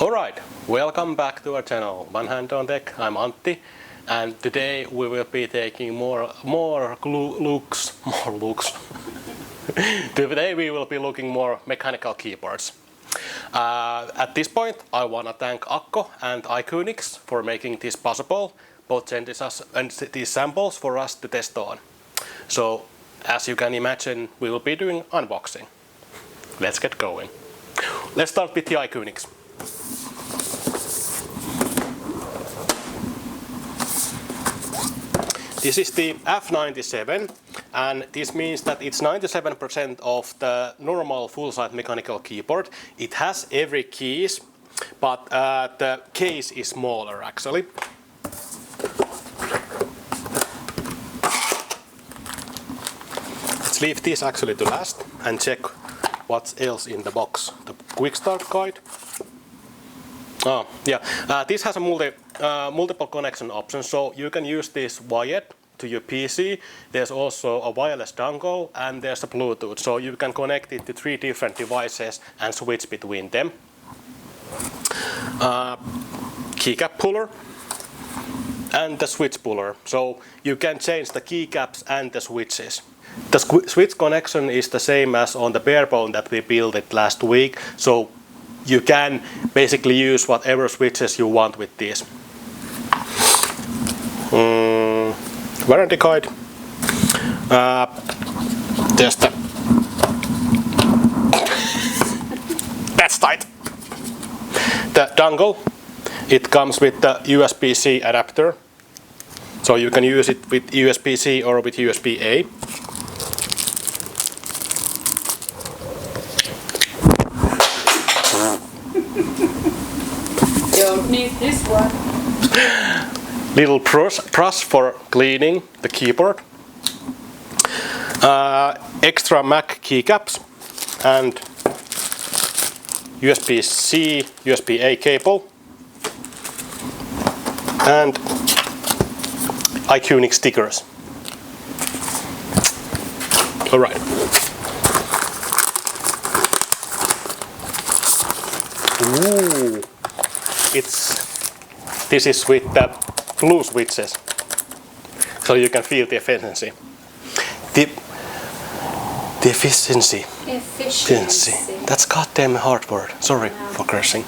Alright, welcome back to our channel. One Hand on Deck, I'm Antti, and today we will be taking more looks. Today we will be looking more mechanical keyboards. At this point I want to thank Akko and Iqunix for making this possible. Both sent us these samples for us to test on. So as you can imagine, we will be doing unboxing. Let's get going. Let's start with the Iqunix. This is the F97, and this means that it's 97% of the normal full-size mechanical keyboard. It has every keys, but the case is smaller actually. Let's leave this actually to last and check what's else in the box. The quick start guide. Oh, yeah. This has a multiple connection options, so you can use this wired to your PC. There's also a wireless dongle and there's a Bluetooth, so you can connect it to 3 different devices and switch between them. Keycap puller and the switch puller, so you can change the keycaps and the switches. The switch connection is the same as on the bare bone that we built it last week, so you can basically use whatever switches you want with this. Warranty guide. There's the that's tight. The dongle. It comes with the USB-C adapter, so you can use it with USB-C or with USB-A. Don't need this one. Little brush for cleaning the keyboard. Extra Mac keycaps and USB-C, USB-A cable and Iqunix stickers. All right. Ooh. This is with the blue switches, so you can feel the efficiency. The efficiency. Efficiency. That's goddamn hard word. Sorry for cursing.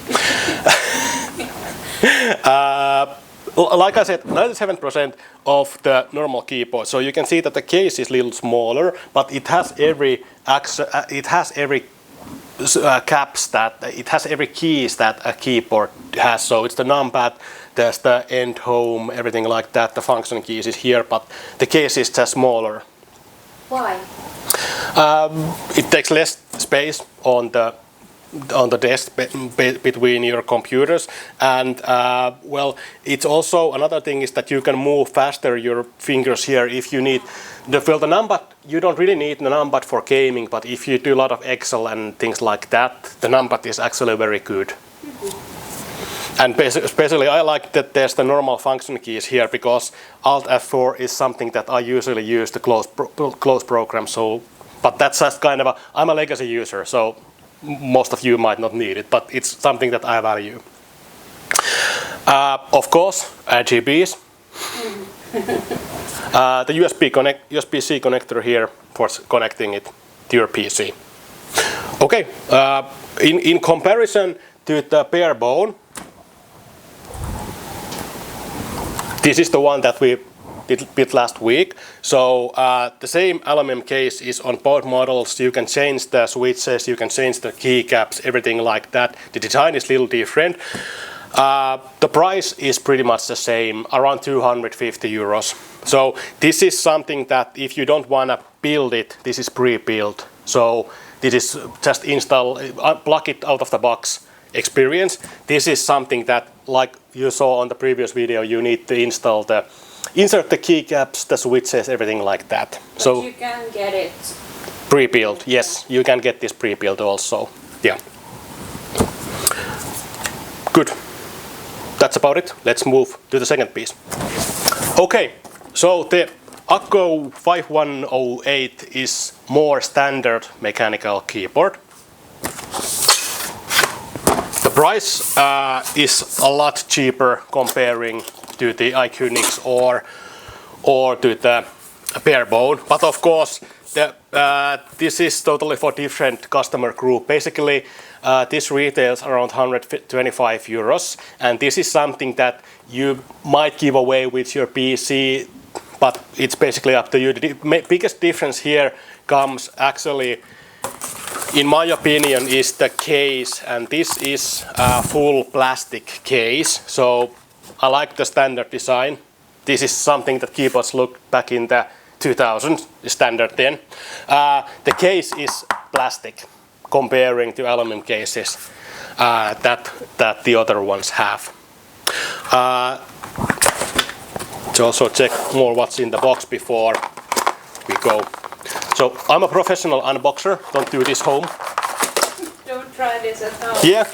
Like I said, 97% of the normal keyboard. So you can see that the case is a little smaller, but it has every caps that it has every keys that a keyboard has. So it's the numpad, there's the end home, everything like that. The function keys is here, but the case is just smaller. Why? It takes less space on the desk between your computers, and well, it's also another thing is that you can move faster your fingers here if you need the numpad. You don't really need the numpad for gaming, but if you do a lot of Excel and things like that, the numpad is actually very good. And especially I like that there's the normal function keys here, because Alt F4 is something that I usually use to close programs. So, but that's just kind of I'm a legacy user, so most of you might not need it, but it's something that I value. Of course, RGBs. The USB-C connector here for connecting it to your PC. Okay, in comparison to the bare bone, this is the one that we did last week. So the same aluminum case is on both models. You can change the switches, you can change the keycaps, everything like that. The design is a little different. The price is pretty much the same, around 250 euros. So this is something that if you don't want to build it, this is pre-built. So this is just install, plug it out of the box experience. This is something that, like you saw on the previous video, you need to insert the keycaps, the switches, everything like that. But so you can get it pre-built. Yes, you can get this pre-built also. Yeah. Good. That's about it. Let's move to the second piece. Okay, so the Akko 5108 is more standard mechanical keyboard. The price is a lot cheaper comparing to the Iqunix or to the bare bone, but of course this is totally for different customer group. Basically this retails around 125 euros, and this is something that you might give away with your PC, but it's basically up to you. The biggest difference here comes actually, in my opinion, is the case, and this is a full plastic case, so I like the standard design. This is something that keyboards look back in the 2000s, standard then. The case is plastic comparing to aluminum cases that the other ones have. To also check more what's in the box before we go. So I'm a professional unboxer, don't do this home. Don't try this at home. Yeah.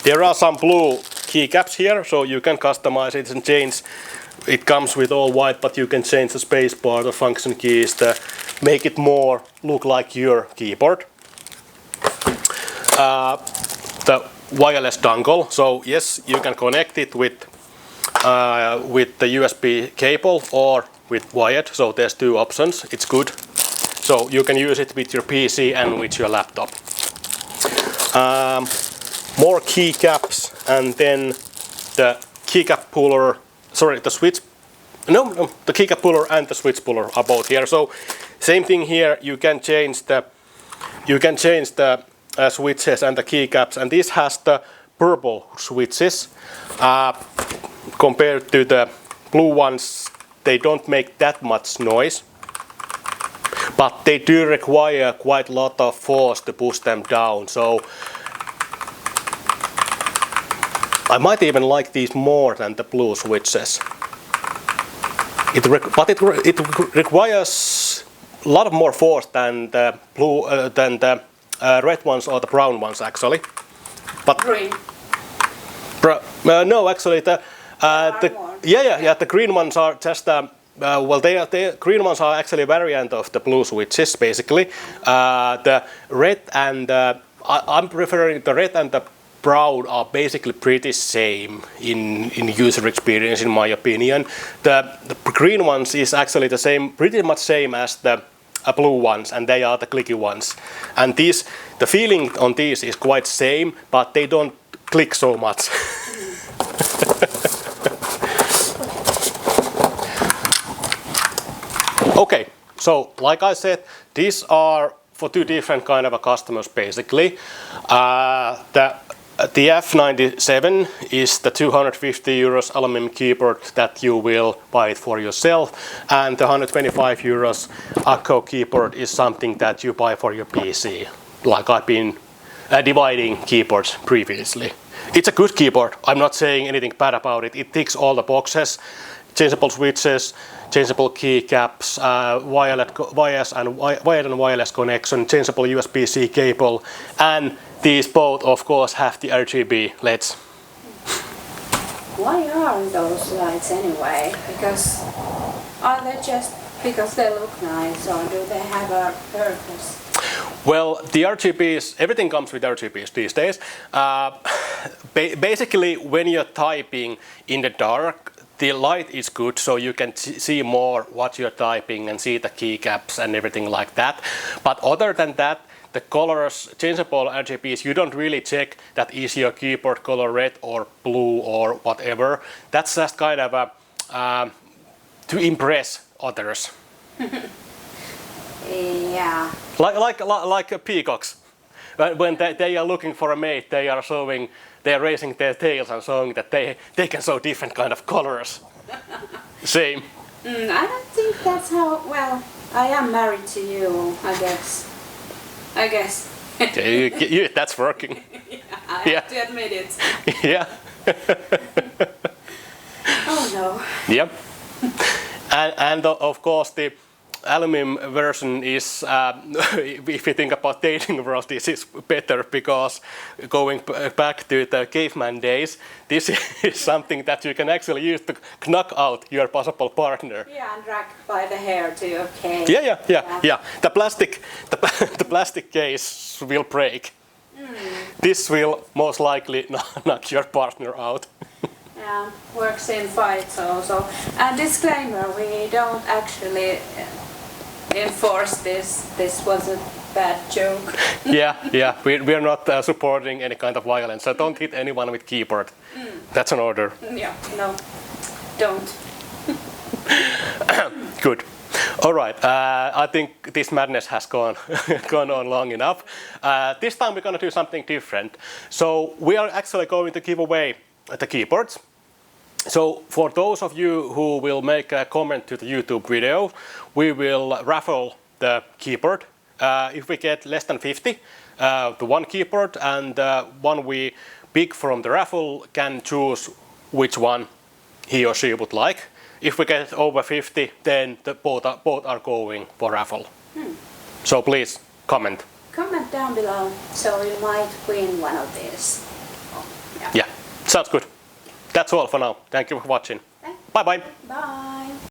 There are some blue keycaps here, so you can customize it and change. It comes with all white, but you can change the space bar, the function keys, to make it more look like your keyboard. The wireless dongle, so yes, you can connect it with the USB cable or with wired, so there's two options. It's good. So you can use it with your PC and with your laptop. More keycaps, and then the keycap puller, sorry, the switch, no, the keycap puller and the switch puller are both here. So same thing here, you can change the switches and the keycaps, and this has the purple switches. Compared to the blue ones, they don't make that much noise, but they do require quite a lot of force to push them down. So I might even like these more than the blue switches. It requires a lot more force than the blue, red ones or the brown ones actually. But Green. No, actually the green ones are just the green ones are actually a variant of the blue switches basically. The red and I'm preferring the red and the brown are basically pretty same in user experience, in my opinion. The green ones is actually the same, pretty much same as the blue ones, and they are the clicky ones. And these, the feeling on these is quite same, but they don't click so much. Okay, so like I said, these are for two different kind of customers basically. The F97 is the 250 euros aluminum keyboard that you will buy it for yourself, and the 125 euros Akko keyboard is something that you buy for your PC, like I've been dividing keyboards previously. It's a good keyboard, I'm not saying anything bad about it. It ticks all the boxes: changeable switches, changeable keycaps, wired and wireless connection, changeable USB-C cable, and these both, of course, have the RGB LEDs. Why are those lights anyway? Because are they just because they look nice, or do they have a purpose? Well, the RGBs, everything comes with RGBs these days. Basically, when you're typing in the dark, the light is good, so you can see more what you're typing and see the keycaps and everything like that. But other than that, the colors, changeable RGBs, you don't really check that is your keyboard color red or blue or whatever. That's just kind of to impress others. Yeah. Like peacocks. When they are looking for a mate, they are raising their tails and showing that they can show different kind of colors. Same. I don't think that's how. Well, I am married to you, I guess. That's working. I have to admit it. Yeah. Oh no. Yep. And of course the aluminum version is, if you think about dating world, this is better because going back to the caveman days, this is something that you can actually use to knock out your possible partner. Yeah, and drag by the hair to your cave. Yeah. The plastic case will break. this will most likely knock your partner out. Yeah, works in fights also. And disclaimer, we don't actually enforce this. This was a bad joke. Yeah, we are not supporting any kind of violence, so don't hit anyone with keyboard. That's an order. Yeah, no, don't. Good. All right, I think this madness has gone on long enough. This time we're going to do something different. So we are actually going to give away the keyboards. So for those of you who will make a comment to the YouTube video, we will raffle the keyboard. If we get less than 50, the one keyboard, and one we pick from the raffle can choose which one he or she would like. If we get over 50, then both are going for raffle. So please comment. Comment down below, so you might win one of these. Yeah, sounds good. That's all for now. Thank you for watching. Bye bye. Bye.